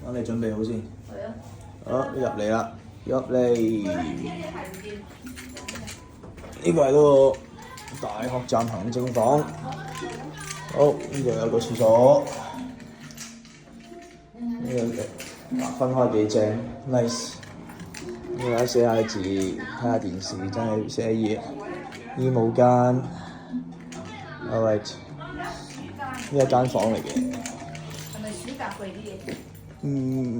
等你準備好先。係啊。好，入嚟啦，入嚟。呢個係嗰個大學站行政房。好，呢度有個廁所。呢個分開幾正 ，nice。呢度寫下字，睇下電視，真係寫嘢。衣帽間 ，alright。呢一間房嚟嘅。係咪暑假貴啲嘢？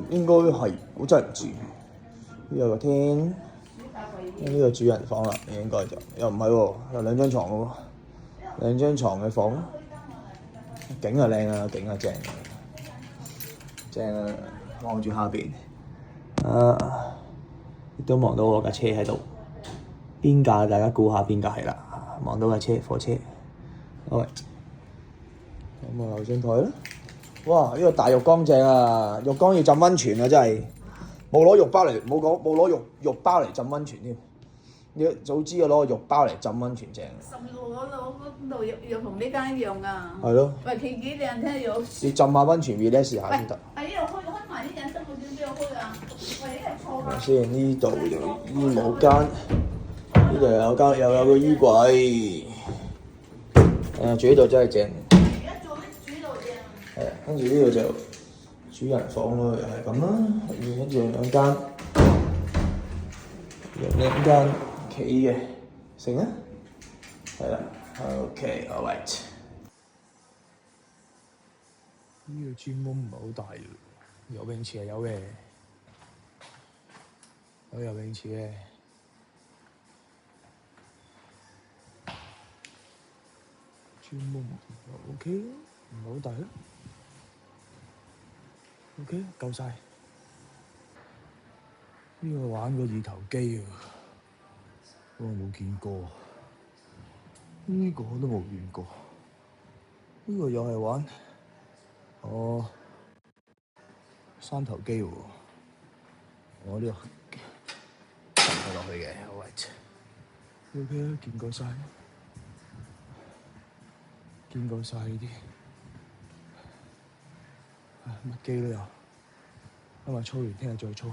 應該係，我真係唔知。呢有個廳，呢個主人房啦，應該就又唔係喎，有兩張床嘅喎，兩張床嘅房，景啊靚啊，景啊正，正啊！望住下邊，亦都望到我架車喺度。邊架大家估下邊架係啦？望到架車，火車。好，咁啊留張台啦。哇！呢個大浴缸正啊，浴缸要浸溫泉啊，真係冇攞浴包嚟，冇攞浴包嚟浸溫泉添。你早知啊，攞個浴包嚟浸溫泉正。十路嗰度又同呢間一樣啊。係咯。喂，佢幾靚聽有。你浸下溫泉 relax 下先得。係呢度開埋啲隱身嗰啲邊度開啊？喂，呢度錯㗎。先呢度就衣帽間，呢度又有個衣櫃。住呢度真係正。而家做咩煮到正？係，跟住呢度就主人房咯，又係咁啦。跟住兩間企嘅，成啊？係啦 ，OK， all right。呢個專門唔係好大嘅，游泳池係有嘅，有游泳池嘅。專門 OK，唔係好大啦。OK， 夠晒。呢個玩過二頭肌啊，我冇見過。呢個我都冇見過。呢個又係玩，三頭肌喎。我呢個沉咗落去嘅 ，right。OK 啦，見過晒。見過晒呢啲。乜機都有。今日操完，聽日再操。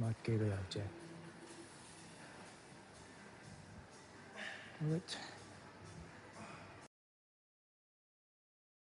乜機都有正。Right。